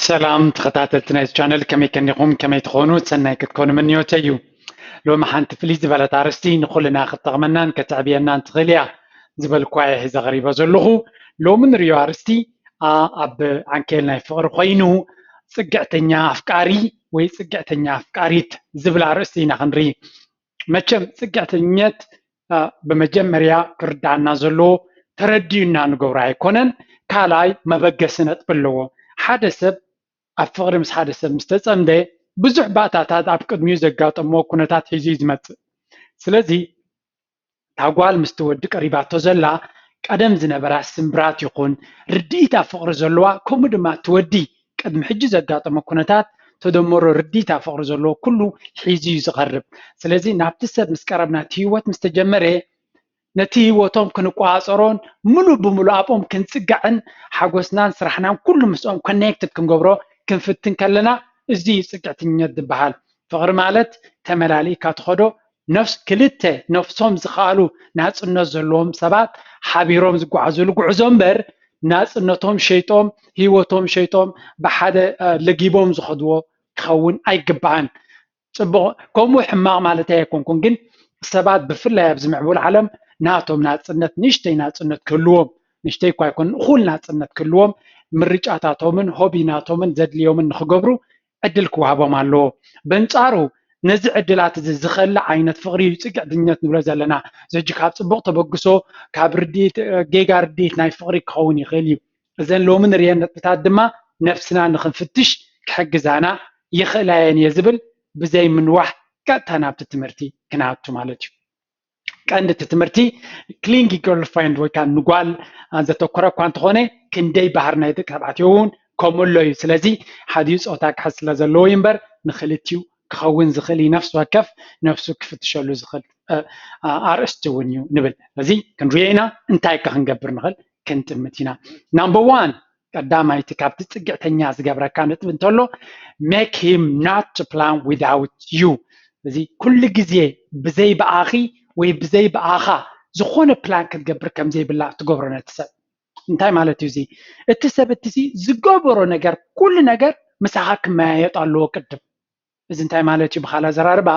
سلام تخطاتلت نايس channel كمي كنيقوم كمي تخونو تسناي كتكون من يوتيو لو ما حنت فليز بلا تارستي نخلنا خطغمنان كتعبينا نتغليا زبل كواي هزا غريبة زلغو لو من ريو ارستي اب عنكيلنا فقر خوينو صقعتنيا افكاري وي صقعتنيا افكاريت زبل ارستي نخنري مچم صقعتنيت بمجمريا كردانا زلو تردينا نغورا يكونن كالاي مبغسنت بلو حدا سب ኣብ ፍቅሪ ምስ ሓደ ሰብ ምስ ተፀምደ ብዙሕ ባእታታት ኣብ ቅድሚኡ ዘጋጠሞ ኩነታት ሒዙ ዝመፅእ ስለዚ እታ ጓል ምስቲ ወዲ ቀሪባቶ ዘላ ቀደም ዝነበራ ስምብራት ይኹን ርድኢት ኣብ ፍቅሪ ዘለዋ ከምኡ ድማ እቲ ወዲ ቅድሚ ሕጂ ዘጋጠሞ ኩነታት ተደመሮ ርድኢት ኣብ ፍቅሪ ዘለዎ ኩሉ ሒዙ እዩ ዝቐርብ ስለዚ ናብቲ ሰብ ምስ ቀረብና እቲ ሂወት ምስ ተጀመረ ነቲ ሂወቶም ክንቋፀሮን ሙሉእ ብሙሉእ ኣብኦም ክንፅጋዕን ሓጎስናን ስራሕናን ኩሉ ምስኦም ኮኔክትድ ክንገብሮ ክንፍትን ከለና እዚ ፅግዕተኝነት ዝበሃል ፍቅሪ ማለት ተመላሊካ ትኸዶ ነፍስ ክልተ ነፍሶም ዝኸኣሉ ናፅነት ዘለዎም ሰባት ሓቢሮም ዝጓዓዘሉ ጉዕዞ እምበር ናፅነቶም ሸይጦም ሂወቶም ሸይጦም ብሓደ ለጊቦም ዝኸድዎ ክኸውን ኣይግባእን ፅቡቅ ከምኡ ሕማቅ ማለት ኣይኮንኩን ግን ሰባት ብፍላይ ኣብዚ ምዕቡል ዓለም ናቶም ናፅነት ንእሽተይ ናፅነት ክህልዎም ንእሽተይ እኳ ኣይኮን እኹል ናፅነት ክህልዎም ምርጫታቶምን ሆቢናቶምን ዘድልዮምን ንክገብሩ ዕድል ክወሃቦም ኣለዎ በንፃሩ ነዚ ዕድላት እዚ ዝኸሊ ዓይነት ፍቅሪ ፅግዕተኝነት ንብሎ ዘለና ዘጂ ካብ ፅቡቅ ተበግሶ ካብ ርድኢት ጌጋ ርድኢት ናይ ፍቅሪ ክኸውን ይኽእል እዩ እዘን ሎሚ ንሪአን ነጥብታት ድማ ነፍስና ንክንፍትሽ ክሕግዛና ይኽእላ እየን እየ ዝብል ብዘይ ምንዋሕ ቀጥታ ናብቲ ትምህርቲ ክነኣቱ ማለት እዩ ቀንዲ እቲ ትምህርቲ ክሊንጊ ገርልፍሬንድ ወይ ከዓ ንጓል ዘተኮረ እኳ እንተኾነ ክንደይ ባህር ናይ ደቂ ተባዕትዮ እውን ከምኡሎ እዩ ስለዚ ሓዲኡ ፆታ ክሕዝ ስለ ዘለዎ እዩ እምበር ንክልቲኡ ክኸውን ዝኽእል ነፍሲ ወከፍ ነፍሱ ክፍትሸሉ ዝኽእል ኣርእስቲ እውን እዩ ንብል ስለዚ ክንሪኦ ኢና እንታይ ከ ክንገብር ንኽእል ክንጥምት ኢና ናምበር ዋን ቀዳማይቲ ካብቲ ፅግዕተኛ ዝገብረካ ነጥብ እንተሎ ሜክ ሂም ናት ቱ ፕላን ዊዛውት ዩ እዚ ኩሉ ግዜ ብዘይ በኣኺ ወይ ብዘይ በኣኻ ዝኾነ ፕላን ክትገብር ከም ዘይብላ ትገብሮ ነቲ ሰብ እንታይ ማለት እዩ እዚ እቲ ሰብ እቲ ዝገበሮ ነገር ኩሉ ነገር ምሳኻ ክመያየጥ ኣለዎ ቅድም እዚ እንታይ ማለት እዩ ብኻልእ ኣዘራርባ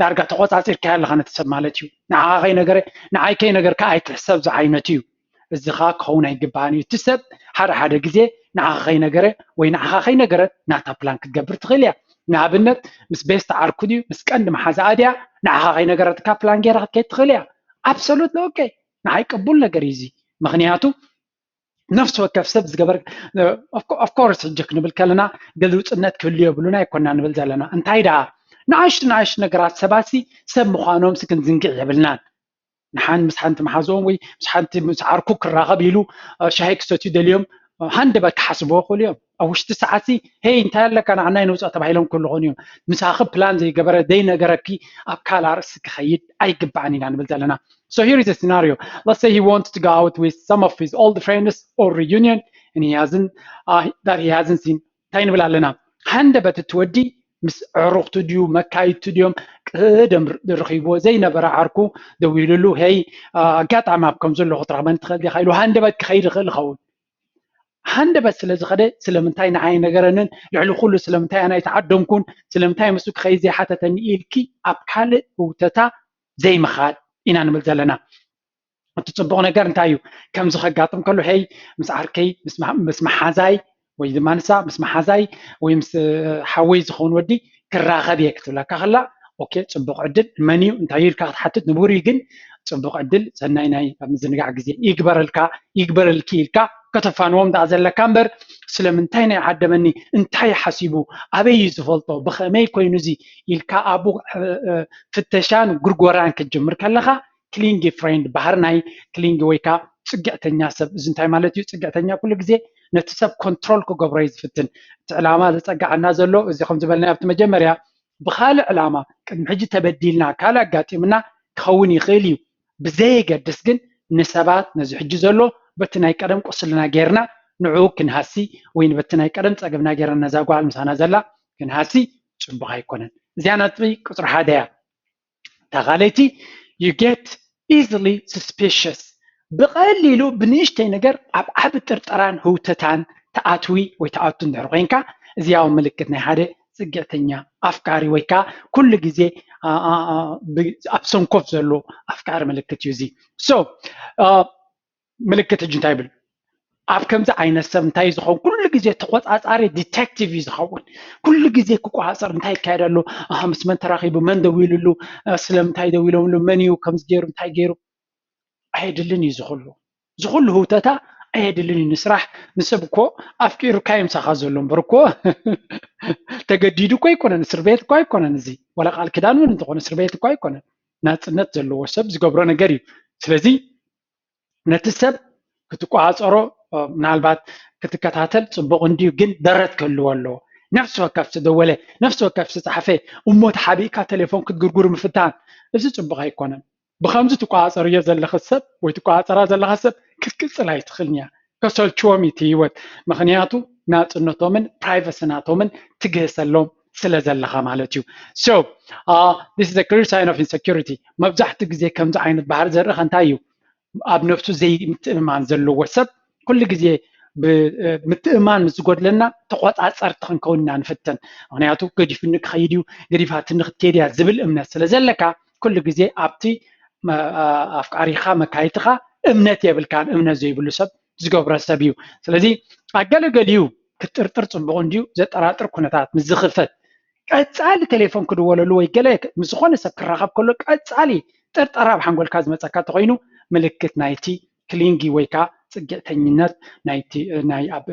ዳርጋ ተቆፃፂርካ ኣለካ ነቲ ሰብ ማለት እዩ ንዓይ ከይነገርካ ኣይትሕሰብ ዝዓይነት እዩ እዚ ኸ ክኸውን ኣይግባእን እዩ እቲ ሰብ ሓደ ግዜ ንዓኻ ከይነገረ ወይ ንዓኻ ከይነገረት ናታ ፕላን ክትገብር ትኽእል እያ ንኣብነት ምስ ቤስቲ ዓርኩ ድዩ ምስ ቀንዲ መሓዛኣ ድያ ንዓኻ ከይነገረትካ ፕላን ጌራ ክትከይድ ትኽእል እያ ኣብሶሉትሊ ኦኬ ንዓይ ቅቡል ነገር እዩ እዚ ምክንያቱ ነፍሲ ወከፍ ሰብ ዝገበር ኦፍኮርስ ሕጂ ክንብል ከለና ገልውፅነት ክህልዮ የብሉና ኣይኮና ንብል ዘለና እንታይ ደኣ ንኣሽቱ ነገራት ሰባት ሰብ ምዃኖም ክንዝንግዕ የብልናን ንሓን ምስ ሓንቲ መሓዝኦም ወይ ምስ ሓንቲ ምስ ዓርኩ ክራኸብ ኢሉ ሻሂ ክሰትዩ ደልዮም ሃንደበት ክሓስብዎ ይኽእሉ እዮም ኣብ ውሽጢ ሰዓት ሄይ እንታይ ኣለካ ንዓናይ ነውፃእ ተባሂሎም ክህሉ ኾኑ እዮም ምሳኺ ፕላን ዘይገበረ ዘይነገረኪ ኣብ ካልእ ርእሲ ክኸይድ ኣይግባእን ኢና ንብል ዘለና So here is a scenario. Let's say he wants to go out with some of his old friends or reunion and he hasn't seen. እንታይ ንብል ኣለና ሃንደበት ትወዲ ምስ ዕሩኽቱ ድዩ መካይቱ ድዮም ቅደም ረኺብዎ ዘይነበረ ዓርኩ ደው ኢሉሉ ሄይ ኣጋጣሚ ኣብ ከም ዘሎ ክትረኽበኒ ትኽእል ዲኻ ኢሉ ሃንደበት ክኸይድ ይኽእል ይኸውን ሃንደበት ስለ ዝኸደ ስለምንታይ ንዓይ ነገረንን ልዕሊ ኩሉ ስለምንታይ ኣና ይተዓደምኩን ስለምንታይ ምስ ክኸይድ ዘይሓተተኒ ኢልኪ ኣብ ካልእ ህውተታ ዘይምኻድ ኢና ንብል ዘለና እቲ ፅቡቕ ነገር እንታይ እዩ ከምዚ ከጋጥም ከሎ ሄይ ምስ ዓርከይ ምስ መሓዛይ ወይ ድማ ንሳ ምስ መሓዛይ ወይ ምስ ሓወይ ዝኸውን ወዲ ክራኸብ እየ ክትብለካ ከላ ኦኬ ፅቡቕ ዕድል መን እዩ እንታይ ኢልካ ክትሓትት ንቡር እዩ ግን ፅቡቕ ዕድል ሰናይ ናይ ምዝንጋዕ ግዜ ይግበረልኪ ኢልካ ከተፋንዎም ዳኣ ዘለካ እምበር ስለምንታይ ናይ ዓደመኒ እንታይ ሓሲቡ ኣበይ ዝፈልጦ ብኸመይ ኮይኑ እዚ ኢልካ ኣብኡ ፍተሻን ጉርጎራን ክትጅምር ከለካ ክሊንጊ ፍሬንድ ባህር ናይ ክሊንጊ ወይ ከዓ ፅግዕተኛ ሰብ እዚ እንታይ ማለት እዩ ፅግዕተኛ ኩሉ ግዜ ነቲ ሰብ ኮንትሮል ክገብሮ እዩ ዝፍትን እቲ ዕላማ ዘፀጋዓና ዘሎ እዚ ከም ዝበልና ኣብቲ መጀመርያ ብካልእ ዕላማ ቅድሚ ሕጂ ተበዲልና ካልእ ኣጋጢምና ክኸውን ይኽእል እዩ ብዘየገድስ ግን ንሰባት ነዚ ሕጂ ዘሎ በቲ ናይ ቀደም ቁስልና ጌርና ንዑ ክንሃሲ ወይ በቲ ናይ ቀደም ፀገምና ጌርና ነዛ ጓል ምሳና ዘላ ክንሃሲ ፅቡቕ ኣይኮነን እዚኣ ነጥቢ ቁፅሪ 1 እያ ተኻለይቲ you get easily suspicious بقليلو بنيشتي نجر أب عب ترتران هو تتان ተኣትዊ ወይ ተኣቱ እንድሕር ኮይንካ እዚያው ምልክት ናይ ሓደ ፅግዕተኛ ኣፍቃሪ ወይ ከዓ ኩሉ ግዜ ኣብ ሰንኮፍ ዘሎ ኣፍቃሪ ምልክት እዩ እዚ ሶ ምልክት እጁ እንታይ ይብል ኣብ ከምዚ ዓይነት ሰብ እንታይ ዝኸውን ኩሉ ግዜ ተቆፃፃሪ ዲቴክቲቭ እዩ ዝኸውን ኩሉ ግዜ ክቆፃፀር እንታይ ይካየድ ኣሎ ምስ መን ተራኺቡ መን ደው ኢሉሉ ስለምንታይ ደው ኢሎምሉ መን እዩ ከምዚ ገይሩ እንታይ ገይሩ ኣየድልን እዩ ዝኩሉ ህውተታ ኣየድልን እዩ ንስራሕ ንሰብ እኮ ኣፍቂሩካ የምሳኻ ዘሎ እምበር እኮ ተገዲዱ እኮ ኣይኮነን እስር ቤት እኮ ኣይኮነን እዚ ወላ ቃል ክዳን እውን እንተኾነ እስር ቤት እኮ ኣይኮነን ናፅነት ዘለዎ ሰብ ዝገብሮ ነገር እዩ ስለዚ ነቲ ሰብ ክትቆፃፀሮ ምናልባት ክትከታተል ፅቡቅ እንድዩ ግን ደረት ክህልዎ ኣለዎ ነፍሲ ወከፍ ዝደወለ ነፍሲ ወከፍ ዝፀሓፈ እሞ ተሓቢእካ ቴሌፎን ክትግርግር ምፍታን እዚ ፅቡቅ ኣይኮነን ብከምዚ ትቆፃፀርዮ ዘለኻ ሰብ ወይ ትቆፃፀራ ዘለኻ ሰብ ክትቅፅል ኣይትኽእልን እያ ከሰልችዎም እቲ ሂወት ምክንያቱ ናፅነቶምን ፕራይቨሲ ናቶምን ትግህሰሎም ስለ ዘለኻ ማለት እዩ so this is a clear sign of insecurity መብዛሕትኡ ግዜ ከምዚ ዓይነት ባህሪ ዘርኢ እንታይ እዩ ኣብ ነፍሱ ዘይምትእማን ዘለዎ ሰብ ኩሉ ግዜ ብምትእማን ምስ ዝጎድለና ተቆፃፀርቲ ክንከውን ኢና ንፍትን ምክንያቱ ገዲፍኒ ክኸይድ እዩ ገዲፋትኒ ክትከይድ እያ ዝብል እምነት ስለ ዘለካ ኩሉ ግዜ ኣብቲ ኣፍቃሪኻ መካይትኻ እምነት የብልካን እምነት ዘይብሉ ሰብ ዝገብሮ ሰብ እዩ ስለዚ ኣገለገሊኡ ክትጥርጥር ፅቡቅ እንድዩ ዘጠራጥር ኩነታት ምስ ዝኽፈት ቀፃሊ ቴሌፎን ክድወለሉ ወይ ገለ ምስ ዝኾነ ሰብ ክራኸብ ከሎ ቀፃሊ ጥርጠራ ብሓንጎልካ ዝመፀካ እንተኮይኑ ምልክት ናይቲ ክሊንጊ ወይ ከዓ ፅግዕተኝነት ናይቲ ናይ ኣብ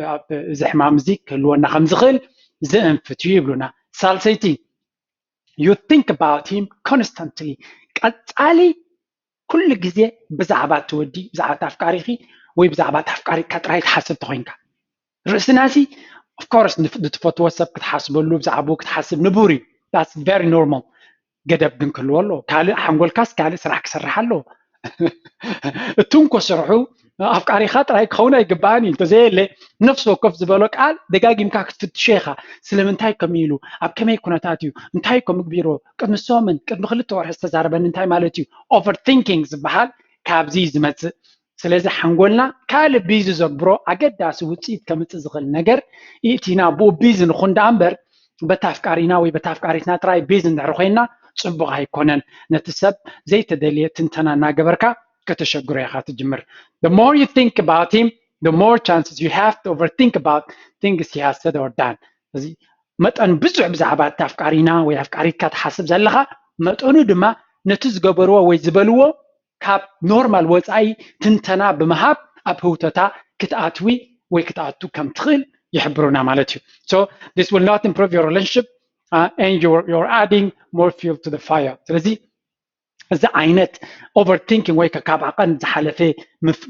እዚ ሕማም እዚ ክህልወና ከም ዝኽእል ዝእንፍት እዩ ይብሉና ሳልሰይቲ you think about him constantly ቀፃሊ ኩሉ ግዜ ብዛዕባ ትወዲ ብዛዕባ ኣፍቃሪኺ ወይ ብዛዕባ ኣፍቃሪካ ጥራይ ትሓስብ ተኮይንካ ርእስናሲ of course ንትፈትዎ ሰብ ክትሓስበሉ ብዛዕባኡ ክትሓስብ ንቡር እዩ that's very normal ገደብ ግን ክህልዎ ኣለዎ ካልእ ሓንጎልካስ ካልእ ስራሕ ክሰርሕ ኣለዎ እቱም ክስርሑ ኣፍቃሪኻ ጥራይ ክኸውን ኣይግባእን እዩ እንተዘየለ ነፍሲ ወከፍ ዝበሎ ቃል ደጋጊምካ ክትፍትሾ ኢኻ ስለምንታይ ከምኡ ኢሉ ኣብ ከመይ ኩነታት እዩ እንታይ ከም ግቢሮ ቅድሚ ሶምን ቅድሚ 2 ወርሒ ዝተዛረበኒ እንታይ ማለት እዩ ኦቨር ቲንኪንግ ዝበሃል ካብዚ ዝመፅእ ስለዚ ሓንጎልና ካልእ ቢዚ ዘግብሮ ኣገዳሲ ውፅኢት ከምፅእ ዝኽእል ነገር ኢቲና ብኡ ቢዚ ንኹን ዳ እምበር በታ ኣፍቃሪና ወይ በታ ኣፍቃሪትና ጥራይ ቢዚ እንድሕር ኮይና ፅቡቅ ኣይኮነን ነቲ ሰብ ዘይተደልየ ትንተና እናገበርካ ከተሸግሮ ኢኻ ትጅምር the more you think about him the more chances you have to overthink about things he has said or done እዚ መጠን ብዙሕ ብዛዕባ ኣፍቃሪና ወይ ኣፍቃሪትካ ትሓስብ ዘለኻ መጠኑ ድማ ነቲ ዝገበርዎ ወይ ዝበልዎ ካብ ኖርማል ወፃኢ ትንተና ብምሃብ ኣብ ህውተታ ክትኣትዊ ወይ ክትኣቱ ከም ትኽእል ይሕብሩና ማለት እዩ so this will not improve your relationship and you're adding more fuel to the fire ስለዚ እዚ ዓይነት overthinking ወይ ካብ ዓቐን ዝሓለፈ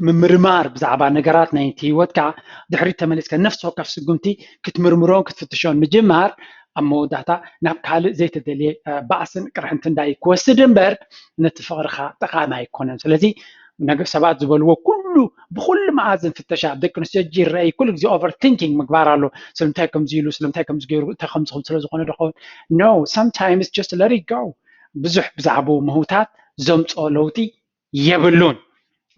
ምምርማር ብዛዕባ ነገራት ናይቲ ህይወትካ ድሕሪት ተመሊስካ ነፍሲ ወከፍ ስጉምቲ ክትምርምሮን ክትፍትሾን ምጅማር ኣብ መወዳእታ ናብ ካልእ ዘይተደልየ ባእስን ቅርሕንቲ እንዳይ ክወስድ እምበር ነቲ ፍቅርካ ጠቃሚ ኣይኮነን ስለዚ ነገር ሰባት ዝበልዎ ኩሉ ብኩሉ መኣዝን ፍተሻ ደቂ ኣንስትዮ ይረአይ ኩሉ ግዜ overthinking ምግባር ኣሎ ስለምንታይ ከምዚ ኢሉ ስለምንታይ ከምዚ ገይሩ እንታይ ከምዚ ስለዝኾነ ድኾን no sometimes just let it go ብዙሕ ብዛዕባኡ ምህውታት ዘምፅኦ ለውጢ የብሉን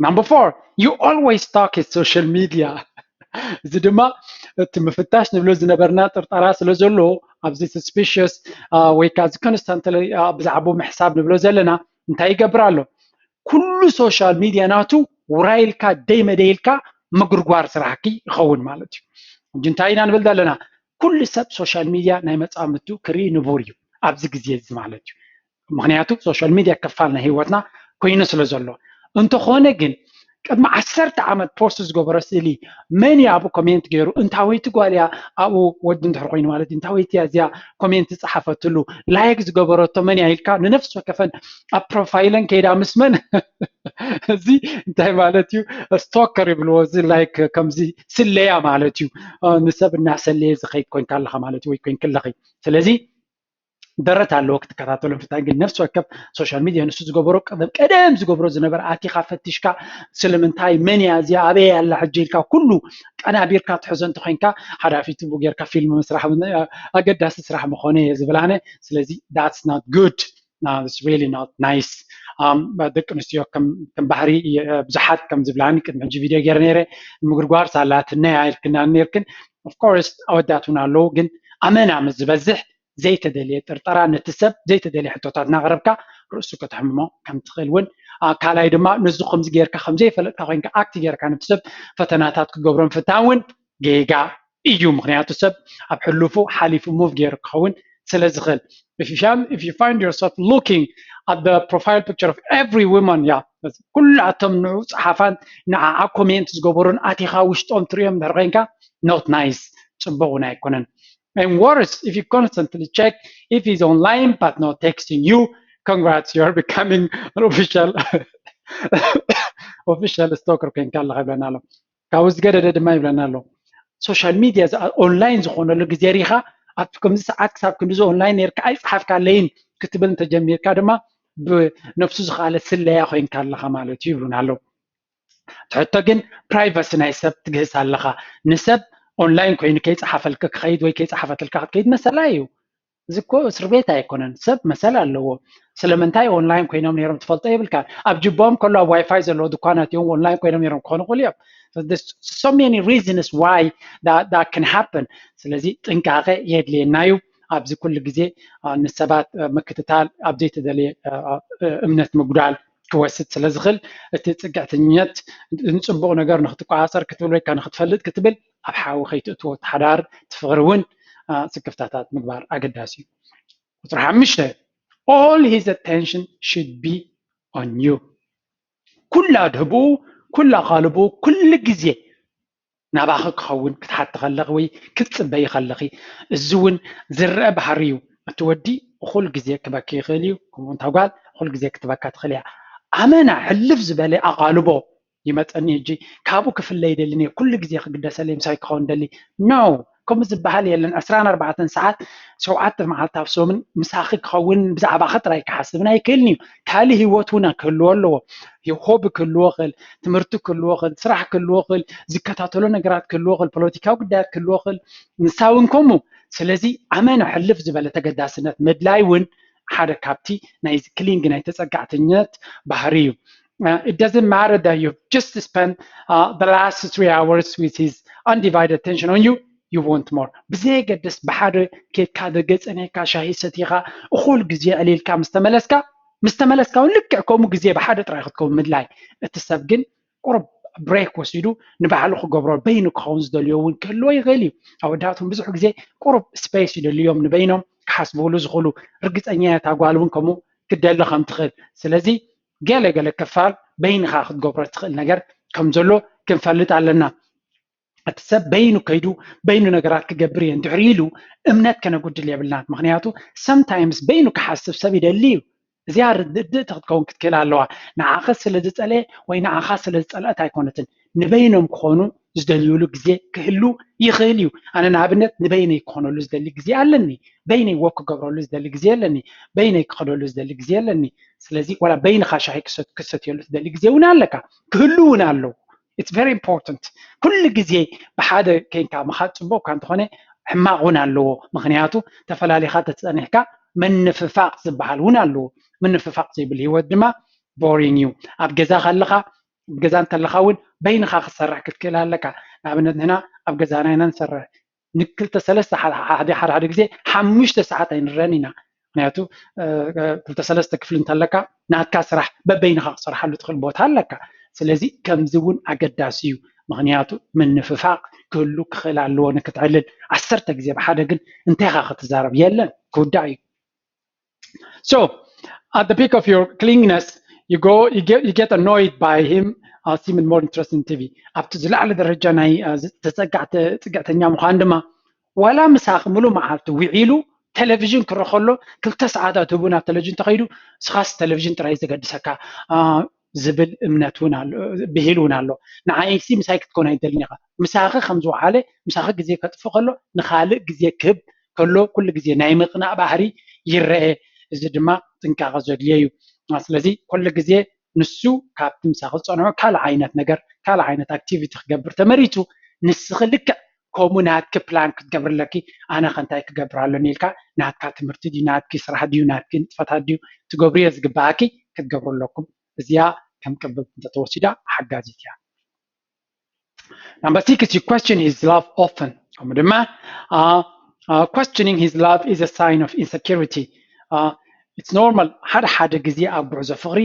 number 4 you always talk in social media እዚ ድማ እቲ ምፍታሽ ንብሎ ዝነበርና ጥርጣራ ስለ ዘሎ ኣብዚ suspicious ወይ ከዓ constantly ብዛዕባኡ ምሕሳብ ንብሎ ዘለና እንታይ ይገብር ኣሎ ኩሉ ሶሻል ሚድያ ናቱ ውራይልካ ደይመደይልካ ምጉርጓር ስራሕኪ ይኸውን ማለት እዩ እንታይ ኢና ንብል ዘለና ኩሉ ሰብ ሶሻል ሚድያ ናይ መፃምቱ ክርኢ ንቡር እዩ ኣብዚ ግዜ እዚ ማለት እዩ ምክንያቱ ሶሻል ሚድያ ከፋል ናይ ህይወትና ኮይኑ ስለ ዘሎ እንተኾነ ግን ቅድሚ 10 ዓመት ፖስት ዝገበረ ስእሊ መን ኣብኡ ኮሜንት ገይሩ እንታወይቲ ጓልያ ኣብኡ ወዲ እንድሕር ኮይኑ ማለት እንታወይቲ እዚኣ ኮሜንት ዝፀሓፈትሉ ላይክ ዝገበረቶ መን ኢልካ ንነፍሲ ወከፈን ኣብ ፕሮፋይለን ከይዳ ምስ መን እዚ እንታይ ማለት እዩ ስቶከር ይብልዎ እዚ ላይክ ከምዚ ስለያ ማለት እዩ ንሰብ እናሰለየ ዝኸይድ ኮይንካ ኣለኻ ማለት እዩ ወይ ኮይንክ ኣለኺ ስለዚ ደረት ኣለዎ ክትከታተሎም ፍታ ግን ነፍሲ ወከፍ ሶሻል ሚድያ ንሱ ዝገበሮ ቀደም ዝገበሮ ዝነበረ ኣቲኻ ፈቲሽካ ስለምንታይ መን እያ እዚኣ ኣበይ ኣላ ሕጂ ኢልካ ኩሉ ቀናቢርካ ትሕዞ እንተኮይንካ ሓዳፊት ጌርካ ፊልም ምስራሕ ኣገዳሲ ስራሕ ምኾነ ዝብላነ ስለዚ that's not good no it's really not nice ደቂ ኣንስትዮ ከም ባህሪ ብዙሓት ከም ዝብላኒ ቅድሚ ሕጂ ቪድዮ ገይረ ነይረ ንምጉርጓር ሳላትና ኢልክና ነርክን of course أوداتنا له جن أمانة مزبزح زي تدلي ترطرا نتسب زي تدلي حتى نغربك رؤسك تحممه كم تخلون كالاي دما نزقم زغيرك خمزي فلك خوينك اكتي غيرك نتسب فتناتات كغبرن فتاون جيجا إيو مغنياتو سب أب حلوفو حاليفو موف غيرك خون سلازغل if you find yourself looking at the profile picture of every woman كل عتم صحافان نع كومنت زغبرون اتيخا وشطوم تريم درغينكا not nice صبغنا يكونن and worse if you constantly check if he's online but not texting you congrats you're becoming an official stalker كان كان لغبنا له كاوز جدد ما يبلنا له سوشيال ميديا اونلاين زخونه لغزي ريخا اتكم ساعات كساب كنزو اونلاين يرك اي صحاف كالين كتبن تجمير كدما بنفسه زخاله سلايا خوين كالخا مالتي يبلنا له حتى جن برايفسي ناي سب تجهز على نسب اونلاين كوين كيت حفلك كخيد وي كيت حفلك كيد مسلايو زكو سربيت ايكونن سب مساله اللو سلمنتاي اونلاين كوينم نيرم تفلطي يبلكا اب جبوم كله واي فاي زلو دكانات يوم اونلاين كوينم نيرم كون قوليا there's so many reasons why that can happen ስለዚህ ጥንቃቄ የድልናዩ ኣብዚ ኩሉ ግዜ ንሰባት መክትታል ኣብዚ ተደሊ እምነት ምጉዳል ክወስድ ስለዝኽል እቲ ጽጋዕተኛት ንጽቡቕ ነገር ንኽትቋዓፀር ክትብል ወይ ንኽትፈልጥ ክትብል ኣብ ሓዊ ከይትእትዎ ተሓዳር ትፍቕርውን ስክፍታታት ምግባር ኣገዳሲ እዩ ቁጥሪ 5 all his attention should be on you ኩላ ድህቡ ኩላ ቃልቡ ኩሉ ግዜ ናባኸ ክኸውን ክትሓቲ ከለኺ ወይ ክትፅበይ ከለኺ እዚ እውን ዝረአ ባህሪ እዩ እቲ ወዲ ኩሉ ግዜ ክበኪ ይኽእል እዩ ከምኡ እታ ጓል ኩሉ ግዜ ክትበካ ትኽእል እያ ኣመና ሕልፍ ዝበለ ኣቓልቦ ይመፀኒ ሕጂ ካብኡ ክፍለይ ደልኒ ኩሉ ግዜ ክግደሰለይ ምሳይ ክኸውን ደሊ ኖ ከምኡ ዝበሃል የለን 24 ሰዓት 7 መዓልቲ ኣብ ሶምን ምሳኺ ክኸውን ብዛዕባኸ ጥራይ ክሓስብን ኣይክእልኒ እዩ ካልእ ሂወት እውን ክህልዎ ኣለዎ ሆቢ ክህልዎ ክእል ትምህርቲ ክህልዎ ክእል ስራሕ ክህልዎ ክእል ዝከታተሎ ነገራት ክህልዎ ክእል ፖለቲካዊ ጉዳያት ክህልዎ ክእል ንሳውን ከምኡ ስለዚ ኣመና ሕልፍ ዝበለ ተገዳስነት ምድላይ እውን ሓደ ካብቲ ናይ ክሊንግ ናይ ተፀጋዕተኛት ባህሪ እዩ it doesn't matter that you've just spent the last 3 hours with his undivided attention on you you want more بزي قدس بحر كيف كذا جزء أنا كشاهي ستيغا أخول جزء قليل مستملسكا ونلك كوم جزء بحر تراخدكم مدلاي التسابقين قرب بريك وسيدو نبعلو خجبر بينو خونز دليون كله يغلي أو داتهم بزح جزء قرب سبيس اليوم نبينهم حسبوا له زغلو رجت أنيات عقالون كمو كدل خم تخل سلزي قال كفال بين خاخد جبر تخل نجر كم زلو كم فلت علىنا التسب بينو كيدو بينو نجارات كجبري أنت عريلو أمنات كنا قد اللي قبلنات مغنياتو sometimes بينو كحسب سبي دليو زيارة تكون كتكلا اللوع نعاخس اللي تسأله وينعاخس اللي تسأله تايكونتن نبينهم كونو زدليولو جزء كهلو يخيليو أنا نعبنت نبيني كونو لزدلي جزء علني بيني وقو قبرو لزدلي جزء علني بيني كخلو لزدلي جزء علني سلازي ولا بين خاشعي كست يلو لزدلي جزء ونالك كهلو ونالو it's very important كل جزء بحدا كين كمخات صبوا كانت هنا حماقون على مغنياتو تفلالي خات تسأنيحكا من نففاق زبحال هنا له من نففاق زي باللي هو الدماء boring you أبجزا خلقة بجزان تلخاون بين خاخ السرع كتكلها لك عبنا هنا أبجزانا هنا نسرع نكلت ثلاثة حد جزء حمشت ساعتين رنينا معناته كلت ثلاثة كفل تلك نات كسرح ببين خاخ صرح اللي تدخل بوت هلك سلازي كم زون أقداسيو مغنياتو من نففاق كله خلال لونه كتعلل عسرت جزء بحدا جن انتهى خاخ تزارب يلا كوداي so at the peak of your clinginess you get annoyed by him seeming more interesting TV up to the على درجة ناي تزقعتني مخاندمة ولا مساق ملو معارته ويعيلو تلفزيون كرخلو كل 9 ساعات تبونا تلفزيون تخيلو سخاص تلفزيون ترى يزقد سكا زبل امنتونا بهلونا له نعايسي مساك تكون هيدلني مساخه خمزو عليه مساخه جزيه كتفقلو نخالق جزيه كب كله كل جزيه ناي مقنع بحري يرئ እዚ ድማ ጥንቃቐ ዘድልዮ እዩ ስለዚ ኩሉ ግዜ ንሱ ካብቲ ምሳኺ ዝፀንዖ ካልእ ዓይነት ነገር ካልእ ዓይነት ኣክቲቪቲ ክገብር ተመሪቱ ንስኺ ልክዕ ከምኡ ናትኪ ፕላን ክትገብርለኪ ኣነ ከንታይ ክገብር ኣለኒ ኢልካ ናትካ ትምህርቲ ድዩ ናትኪ ስራሕ ድዩ ናትኪ ንጥፈታት ድዩ ትገብርዮ ዝግባኣኪ ክትገብሩ ኣለኩም እዚኣ ከም ቅብብ እንተተወሲዳ ሓጋዚት እያ Number 6 you question his love often ከምኡ ድማ questioning his love is a sign of insecurity. It's normal. ሓደ ግዜ ኣብ ጉዕዞ ፍቅሪ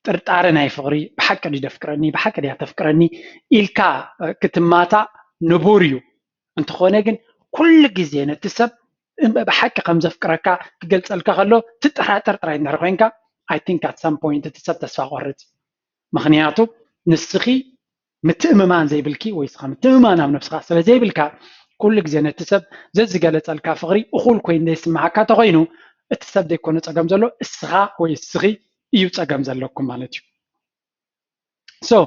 ጥርጣረ ናይ ፍቅሪ ብሓቂ ድፍቅረኒ ብሓቂ ድያ ተፍቅረኒ ኢልካ ክትማታእ ንቡር እዩ እንትኾነ ግን ኩሉ ግዜ ነቲ ሰብ ብሓቂ ከም ዘፍቅረካ ክገልፀልካ ከሎ ትጠራጠር ጥራይ እንድሕር ኮይንካ I think at some point እቲ ሰብ ተስፋ ቆርፅ ምክንያቱ ንስኺ ምትእምማን ዘይብልኪ ወይ ስኻ ምትእምማን ኣብ ነፍስኻ ስለ ዘይብልካ ኩሉ ግዜ ነቲ ሰብ ዘዝገለፀልካ ፍቅሪ እኹል ኮይኑ ዘይስማዓካ ተኮይኑ እቲ ሰብ ዘይኮነ ፀገም ዘሎ እስኻ ወይ እስኺ እዩ ፀገም ዘለኩም ማለት እዩ so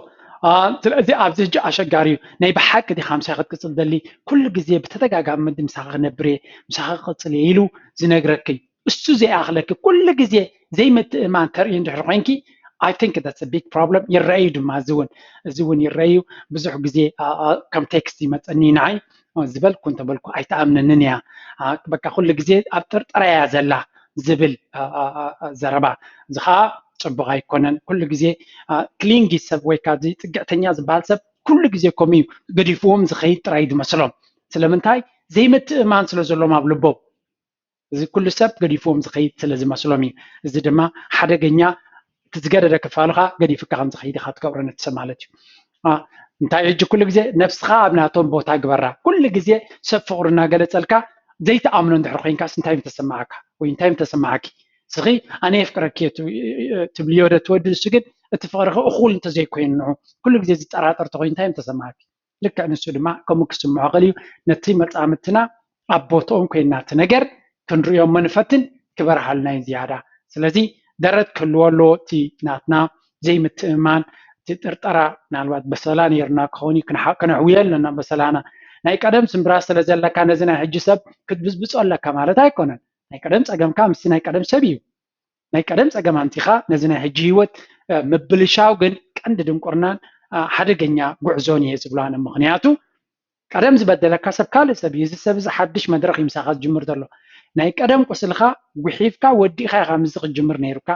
ስለዚ ኣብዚ ሕጂ ኣሸጋሪ እዩ ናይ ብሓቂ ዲኻ ምሳኻ ክትቅፅል ደሊ ኩሉ ግዜ ብተደጋጋሚ ምሳኻ ክነብር ምሳኻ ክቅፅል ኢሉ ዝነግረኪ እሱ ዘይኣኽለኪ ኩሉ ግዜ ዘይምትእማን ተርኢ እንድሕር ኮይንኪ I think that's a big problem. يرأي دم زون يرأي بزح جزء كم تكست مثلاً ناي زبل كنت بقولك أي تأمنني بقى كل جزء أبتر ترى زلا زبل زربا زخا تبغى يكونن كل جزء كلينجي سبوي كذي تجتني زبال سب كل جزء كميو قريفهم زخي ترايد مثلاً سلامنتاي زي مت ما نسلو زلوا ما بلبو زي كل سب قريفهم زخي تلازم مثلاً زي دما حدا جنيا تزجرد كفالها قد يفكر عن زخيدي خات كورن تسمعلتي انت يجي كل جزء نفس خابناتهم بوتا جبرة كل جزء سفقرنا قالت لك زي تأمنوا ندحر خين كاس انت تسمعك وين تايم تسمعك صغي انا يفكرك تبليوده تود السجد تفرغ اخول انت زي كوين كل جزء تطراطر تخين تايم تسمعك لك ان السلماء كم كسمعوا غليو نتي مصامتنا ابوتهم كينات ነገር كنريوم منفتن كبرحلنا زياده ስለዚህ درت كل ولو تي ناتنا زي متأمان تطرطرا نالوات بسلان يرنا كوني كنعويل لنا بسلانا ناي قدم سمبراس لزلا كان زنا حج سب كتبزبص الله كمالت ايكونن ناي قدم صقم كام سي ناي قدم سبيو ناي قدم صقم انتيخا نزنا حج هيوت مبلشاو ግን ቀንድ ድንቁርናን ሓደገኛ ጉዕዞን ይሄ ዝብላነ ምክንያቱ ቀደም ዝበደለካ ሰብ ካልእ ሰብ ይዚ ሰብ ሓድሽ መድረኽ ይምሳኻ ዝጅምር ዘሎ ናይ ቀደም ቁስልኻ ጉሒፍካ ወዲኻ ኢኻ ምዝ ክጅምር ነይሩካ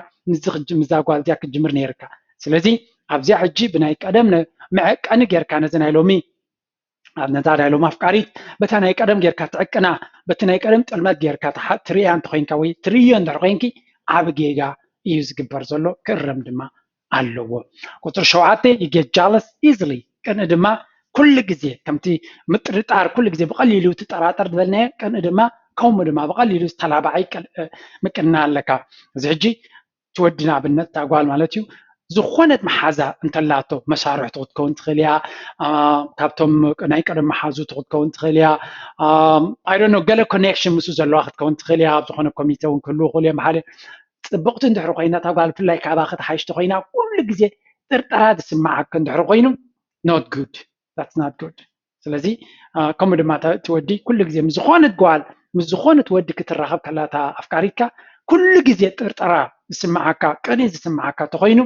ምዛ ጓልዚያ ክጅምር ነይሩካ ስለዚ ኣብዚ ሕጂ ብናይ ቀደም መዐቀኒ ጌርካ ነዚ ናይ ሎሚ ኣብ ነዛ ናይ ሎሚ ኣፍቃሪት በታ ናይ ቀደም ጌርካ ትዕቅና በቲ ናይ ቀደም ጥልመት ጌርካ ትሪእያ እንተኮይንካ ወይ ትርዮ እንድሕር ኮንኪ ዓብ ጌጋ እዩ ዝግበር ዘሎ ክእረም ድማ ኣለዎ ቁጥር 7 you get jealous easily ቀን ድማ كل جزء كمتي مترطار كل جزء بقليلو تطراطر دبلنا كن دما كوم دما بقليلو تلابعي مكنا لك زحجي تودنا بالنت تاغوال مالتيو زخونت محازا انتلاتو مسارح تكون تخليا كابتم ناي قدم محازو تكون تخليا I don't know قال connection مسو زلو اخذ تكون تخليا بزخونه كوميتون كله خليا محل طبقت اندحر خوينا تاغوال فلاي كاباخت حاجه خوينا كل جزء ترطراد سمعك اندحر خوينو not good. That's not good. ስለዚህ ከም ድማ ትወዲ ኩሉ ግዜ ምዝኾነት ጓል ምዝኾነት ወዲ ክትራኸብ ከላታ ኣፍቃሪትካ ኩሉ ግዜ ጥርጥራ ዝስማዓካ ቅኒ ዝስማዓካ ተኮይኑ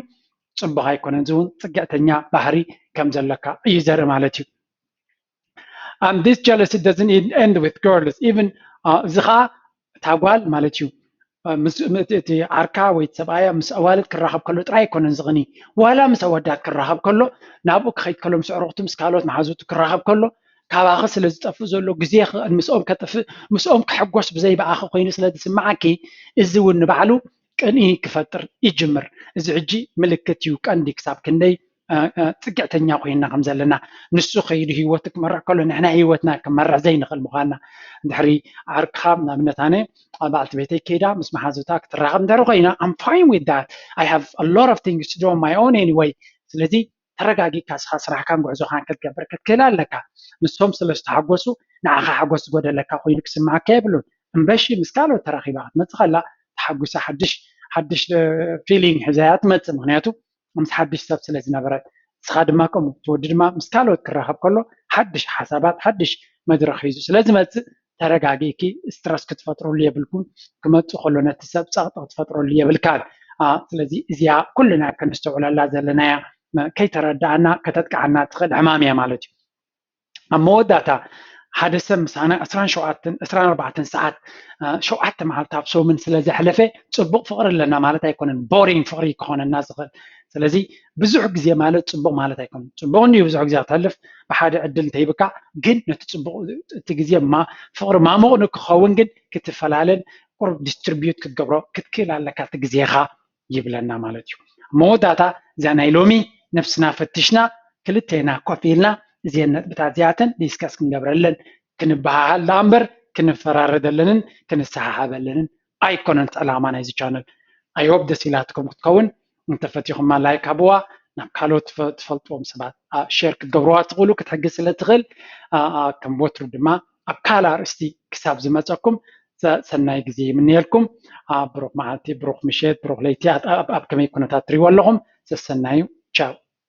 ጽቡቕ ኣይኮነን ዝውን ጽግዕተኛ ባህሪ ከም ዘለካ እዩ ዘርኢ ማለት እዩ this jealousy doesn't end with girls even ዝኻ ታጓል ማለት እዩ እቲ ዓርካ ወይ ሰብኣያ ምስ ኣዋልድ ክራኸብ ከሎ ጥራይ ኣይኮነን ዝቕኒ ዋላ ምስ ኣወዳት ክራኸብ ከሎ ናብኡ ክኸይድ ከሎ ምስ ዕሩኽቱ ምስ ካልኦት ማሓዙቱ ክራኸብ ከሎ ካባኺ ስለ ዝጠፍእ ዘሎ ግዜ ምስኦም ከጠፍእ ምስኦም ክሕጎስ ብዘይ በኣኺ ኮይኑ ስለ ዝስማዓኪ እዚ እውን ንባዕሉ ቅንኢ ክፈጥር ይጅምር እዚ ሕጂ ምልክት እዩ ቀንዲ ክሳብ ክንደይ ጽግዕተኛ ኮይና ከም ዘለና ንሱ ኸይዱ ህይወት ክመርሕ ከሎ ንሕና ህይወትና ክመርሕ ዘይንኽእል ምዃንና እንድሕሪ ዓርክኻ ንኣብነት ኣነ ባልቲ ቤተይ ከይዳ ምስ መሓዙታ ክትራኸብ እንድሕሪ ኮይና I'm fine with that I have a lot of things to do on my own anyway ስለዚ ተረጋጊካ ስኻ ስራሕካን ጉዕዞኻን ክትገብር ክትክእል ኣለካ ንሶም ስለ ዝተሓጎሱ ንዓኻ ሓጎስ ዝጎደለካ ኮይኑ ክስማዓካ የብሉን እምበሺ ምስ ካልኦት ተራኺባ ክትመፅእ ከላ ተሓጒሳ ሓድሽ ፊሊንግ ሒዛያ ትመፅእ ምክንያቱ ምስ ሓድሽ ሰብ ስለ ዝነበረት ንስኻ ድማ ከምኡ ትወዲ ድማ ምስ ካልኦት ክራኸብ ከሎ ሓድሽ ሓሳባት ሓድሽ መድረኽ ሒዙ ስለ ዝመፅእ ተረጋጊኪ ስትረስ ክትፈጥረሉ የብልኩም ክመፅእ ከሎ ነቲ ሰብ ፀቕጥቕ ክትፈጥረሉ የብልካን ስለዚ እዚኣ ኩልና ከነስተውዕለላ ዘለናያ ከይተረዳእና ከተጥቃዓና ትኽእል ሕማም እያ ማለት እዩ ኣብ መወዳእታ ሓደ ሰብ ምሳና 24 ሰዓት 7 መዓልቲ ኣብ ሶምን ስለ ዘሕለፈ ፅቡቅ ፍቅሪ ኣለና ማለት ኣይኮነን ቦሪንግ ፍቅሪ ክኾነና ዝኽእል ስለዚ ብዙሕ ግዜ ማለት ፅቡቅ ማለት ኣይኮነን ፅቡቅ እንድዩ ብዙሕ ግዜ ክትሕልፍ ብሓደ ዕድል እንተይብካ ግን ነቲ ፅቡቅ እቲ ግዜ ፍቅሪ ማሙቕ ንክኸውን ግን ክትፈላለን ቁርብ ዲስትሪቢዩት ክትገብሮ ክትክእል ኣለካ እቲ ግዜኻ ይብለና ማለት እዩ መወዳእታ እዛ ናይ ሎሚ ነፍስና ፈቲሽና ክልተና ኮፍ ኢልና እዚአን ነጥብታት እዚኣተን ዲስከስ ክንገብረለን ክንበሃሃል እምበር ክንፈራረደለንን ክንሰሓሓበለንን ኣይኮነን ዕላማ ናይዚ ቻነል ኣይሆፕ ደስ ኢላትኩም ክትከውን እንተፈቲኹማ ላይክ ኣብዋ ናብ ካልኦት ትፈልጥዎም ሰባት ሼር ክትገብርዋ ትኽእሉ ክትሕግዝ ስለ ትኽእል ከም ወትሩ ድማ ኣብ ካልእ ኣርእስቲ ክሳብ ዝመፀኩም ሰናይ ግዜ ይምንየልኩም ብሩኽ መዓልቲ ብሩኽ ምሸት ብሩኽ ለይቲ ኣብ ከመይ ኩነታት ትሪእዎ ኣለኹም ሰናዩ ቻው